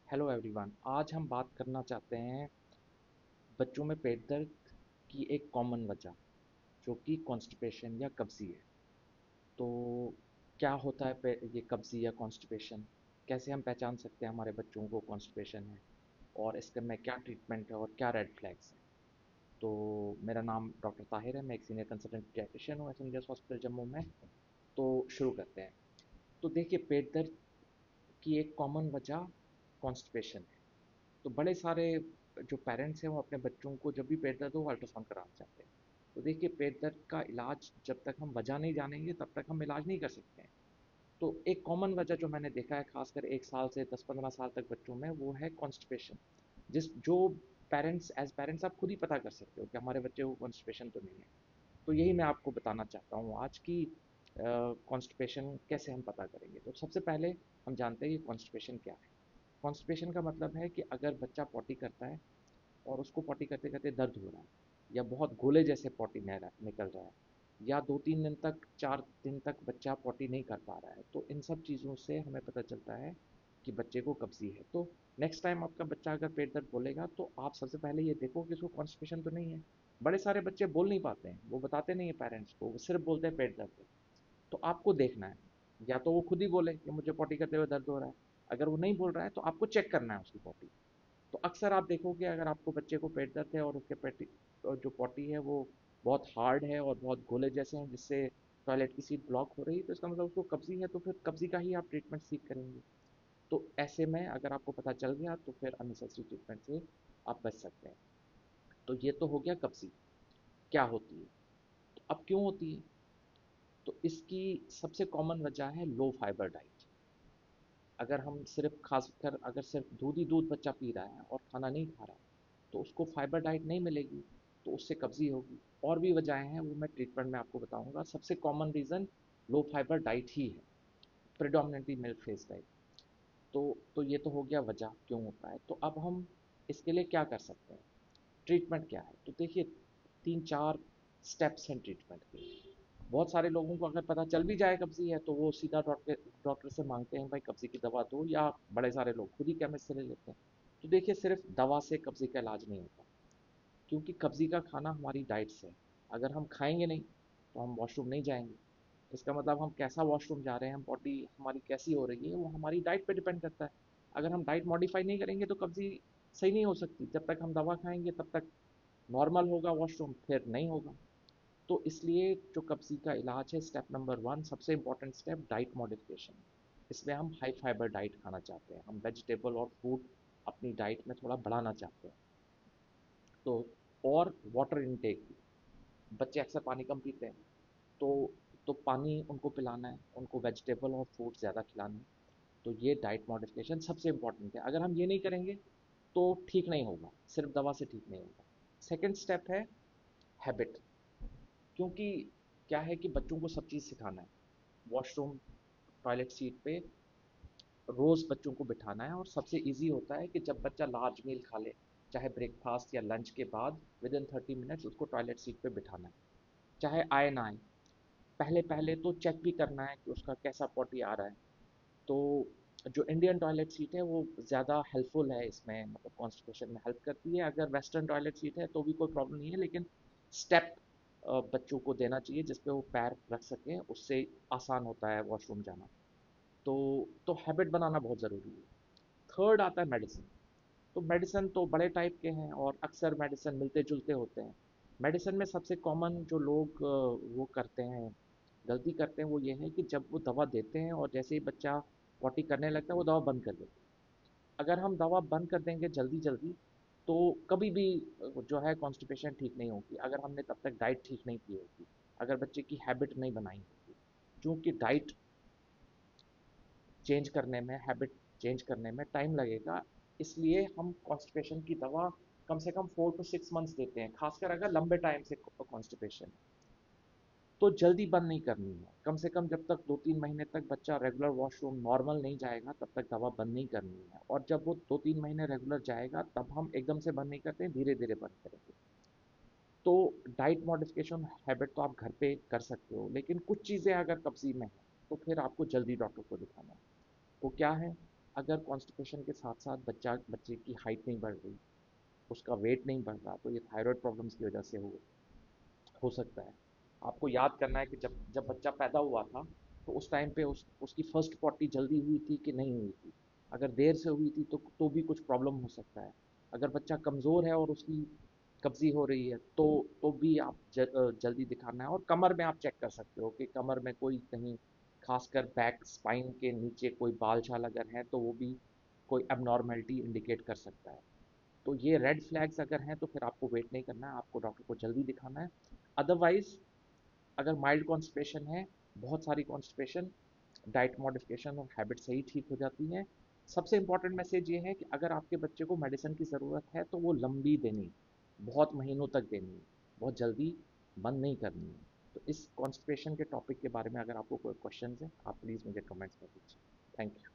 Hello everyone. आज हम बात करना चाहते हैं बच्चों में पेट दर्द की एक कॉमन वजह जो कि कॉन्स्टिपेशन या कब्जी है। तो क्या होता है ये कब्जी या कॉन्स्टिपेशन, कैसे हम पहचान सकते हैं हमारे बच्चों को कॉन्स्टिपेशन है और इसके में क्या ट्रीटमेंट है और क्या रेड फ्लैग्स हैं। तो मेरा नाम डॉक्टर ताहिर है, मैं एक सीनियर कंसल्टेंट पीडियाट्रिशियन हूँ एसएमजेएस हॉस्पिटल जम्मू में। तो शुरू करते हैं। तो देखिए, पेट दर्द की एक कॉमन वजह कॉन्स्टिपेशन है। तो बड़े सारे जो पेरेंट्स हैं वो अपने बच्चों को जब भी पेट दर्द हो वो अल्ट्रासाउंड कराना चाहते हैं। तो देखिए, पेट दर्द का इलाज जब तक हम वजह नहीं जानेंगे तब तक हम इलाज नहीं कर सकते हैं। तो एक कॉमन वजह जो मैंने देखा है खासकर 1 साल से 10-15 साल तक बच्चों में, वो है कॉन्स्टिपेशन। जो पेरेंट्स एज पेरेंट्स आप खुद ही पता कर सकते हो कि हमारे बच्चे को कॉन्स्टिपेशन तो नहीं है। तो यही मैं आपको बताना चाहता हूँ आज की कॉन्स्टिपेशन कैसे हम पता करेंगे। तो सबसे पहले हम जानते हैं कि कॉन्स्टिपेशन क्या है। कॉन्स्टिपेशन का मतलब है कि अगर बच्चा पॉटी करता है और उसको पॉटी करते करते दर्द हो रहा है, या बहुत गोले जैसे पॉटी निकल रहा है, या 2-3 दिन तक 4 दिन तक बच्चा पॉटी नहीं कर पा रहा है, तो इन सब चीज़ों से हमें पता चलता है कि बच्चे को कब्जी है। तो नेक्स्ट टाइम आपका बच्चा अगर पेट दर्द बोलेगा तो आप सबसे पहले ये देखो कि उसको कॉन्स्टिपेशन तो नहीं है। बड़े सारे बच्चे बोल नहीं पाते हैं, वो बताते नहीं है पेरेंट्स को, वो सिर्फ बोलते हैं पेट दर्द है। तो आपको देखना है, या तो वो खुद ही बोले कि मुझे पॉटी करते हुए दर्द हो रहा है। अगर वो नहीं बोल रहा है तो आपको चेक करना है उसकी पॉटी। तो अक्सर आप देखोगे अगर आपको बच्चे को पेट दर्द है और उसके पेट जो पॉटी है वो बहुत हार्ड है और बहुत गोले जैसे हैं जिससे टॉयलेट की सीट ब्लॉक हो रही है, तो इसका मतलब उसको कब्जी है। तो फिर कब्जी का ही आप ट्रीटमेंट सीख करेंगे। तो ऐसे में अगर आपको पता चल गया तो फिर अननेसेसरी ट्रीटमेंट से आप बच सकते हैं। तो ये तो हो गया कब्जी क्या होती है। तो अब क्यों होती है, तो इसकी सबसे कॉमन वजह है लो फाइबर डाइट। अगर हम सिर्फ खासकर अगर सिर्फ दूध ही दूध बच्चा पी रहा है और खाना नहीं खा रहा है तो उसको फाइबर डाइट नहीं मिलेगी, तो उससे कब्जी होगी। और भी वजहें हैं, वो मैं ट्रीटमेंट में आपको बताऊंगा। सबसे कॉमन रीज़न लो फाइबर डाइट ही है, प्रिडोमिनेटली मिल्क फेस डाइट। तो ये तो हो गया वजह क्यों होता है। तो अब हम इसके लिए क्या कर सकते हैं, ट्रीटमेंट क्या है। तो देखिए, 3-4 स्टेप्स हैं ट्रीटमेंट के। बहुत सारे लोगों को अगर पता चल भी जाए कब्जी है तो वो सीधा डॉक्टर डॉक्टर से मांगते हैं भाई कब्जी की दवा दो, या बड़े सारे लोग खुद ही केमिस्ट से ले लेते हैं। तो देखिए, सिर्फ दवा से कब्जी का इलाज नहीं होता, क्योंकि कब्जी का खाना हमारी डाइट से है। अगर हम खाएंगे नहीं तो हम वॉशरूम नहीं जाएंगे। इसका मतलब हम कैसा वॉशरूम जा रहे हैं, हम बॉडी हमारी कैसी हो रही है, वो हमारी डाइट पे डिपेंड करता है। अगर हम डाइट मॉडिफाई नहीं करेंगे तो कब्जी सही नहीं हो सकती। जब तक हम दवा खाएंगे तब तक नॉर्मल होगा वॉशरूम, फिर नहीं होगा। तो इसलिए जो कब्जी का इलाज है, स्टेप नंबर 1, सबसे इंपॉर्टेंट स्टेप, डाइट मॉडिफिकेशन। इसमें हम हाई फाइबर डाइट खाना चाहते हैं, हम वेजिटेबल और फ्रूट अपनी डाइट में थोड़ा बढ़ाना चाहते हैं। तो और वाटर इनटेक भी, बच्चे अक्सर पानी कम पीते हैं, तो पानी उनको पिलाना है, उनको वेजिटेबल और फ्रूट ज़्यादा खिलाना है। तो ये डाइट मॉडिफिकेशन सबसे इंपॉर्टेंट है। अगर हम ये नहीं करेंगे तो ठीक नहीं होगा, सिर्फ दवा से ठीक नहीं होगा। सेकेंड स्टेप है हैबिट। क्योंकि क्या है कि बच्चों को सब चीज़ सिखाना है। वॉशरूम, टॉयलेट सीट पे रोज़ बच्चों को बिठाना है, और सबसे इजी होता है कि जब बच्चा लार्ज मील खा ले, चाहे ब्रेकफास्ट या लंच के बाद, विद इन 30 मिनट्स उसको टॉयलेट सीट पे बिठाना है, चाहे आए ना आए। पहले पहले तो चेक भी करना है कि उसका कैसा पॉटी आ रहा है। तो जो इंडियन टॉयलेट सीट है वो ज़्यादा हेल्पफुल है इसमें, मतलब कॉन्स्टिपेशन में हेल्प करती है। अगर वेस्टर्न टॉयलेट सीट है तो भी कोई प्रॉब्लम नहीं है, लेकिन स्टेप बच्चों को देना चाहिए जिसपे वो पैर रख सकें, उससे आसान होता है वॉशरूम जाना। तो हैबिट बनाना बहुत ज़रूरी है। थर्ड आता है मेडिसिन। तो मेडिसिन तो बड़े टाइप के हैं और अक्सर मेडिसिन मिलते जुलते होते हैं। मेडिसिन में सबसे कॉमन जो लोग वो करते हैं, गलती करते हैं, वो ये है कि जब वो दवा देते हैं और जैसे ही बच्चा पॉटी करने लगता है वो दवा बंद कर देते हैं। अगर हम दवा बंद कर देंगे जल्दी जल्दी तो कभी भी जो है कॉन्स्टिपेशन ठीक नहीं होगी, अगर हमने तब तक डाइट ठीक नहीं की होगी, अगर बच्चे की हैबिट नहीं बनाई होगी। क्योंकि डाइट चेंज करने में, हैबिट चेंज करने में टाइम लगेगा। इसलिए हम कॉन्स्टिपेशन की दवा कम से कम 4 to 6 मंथ्स देते हैं, खासकर अगर लंबे टाइम से कॉन्स्टिपेशन है। तो जल्दी बंद नहीं करनी है, कम से कम जब तक 2-3 महीने तक बच्चा रेगुलर वॉशरूम नॉर्मल नहीं जाएगा तब तक दवा बंद नहीं करनी है। और जब वो 2-3 महीने रेगुलर जाएगा तब हम एकदम से बंद नहीं करते हैं, धीरे धीरे बंद करेंगे। तो डाइट मॉडिफिकेशन हैबिट तो आप घर पे कर सकते हो, लेकिन कुछ चीज़ें अगर कब्जी में है तो फिर आपको जल्दी डॉक्टर को दिखाना है। वो क्या है, अगर कॉन्स्टिपेशन के साथ साथ बच्चे की हाइट नहीं बढ़ रही, उसका वेट नहीं बढ़ रहा, तो ये थायराइड प्रॉब्लम्स की वजह से हो सकता है। आपको याद करना है कि जब जब बच्चा पैदा हुआ था, तो उस टाइम पे उसकी फर्स्ट पॉटी जल्दी हुई थी कि नहीं हुई थी। अगर देर से हुई थी तो भी कुछ प्रॉब्लम हो सकता है। अगर बच्चा कमज़ोर है और उसकी कब्जी हो रही है, तो भी आप जल्दी दिखाना है। और कमर में आप चेक कर सकते हो कि कमर में कोई कहीं, खासकर बैक स्पाइन के नीचे कोई बाल छाल अगर है, तो वो भी कोई एबनॉर्मेलिटी इंडिकेट कर सकता है। तो ये रेड फ्लैग्स अगर हैं, तो फिर आपको वेट नहीं करना है, आपको डॉक्टर को जल्दी दिखाना है। अदरवाइज अगर माइल्ड कॉन्स्टिपेशन है, बहुत सारी कॉन्स्टिपेशन डाइट मॉडिफिकेशन और हैबिट से ही ठीक हो जाती हैं। सबसे इंपॉर्टेंट मैसेज ये है कि अगर आपके बच्चे को मेडिसिन की ज़रूरत है, तो वो लंबी देनी, बहुत महीनों तक देनी है, बहुत जल्दी बंद नहीं करनी है। तो इस कॉन्स्टिपेशन के टॉपिक के बारे में अगर आपको कोई क्वेश्चन है, आप प्लीज़ मुझे कमेंट्स कर दीजिए। Thank you.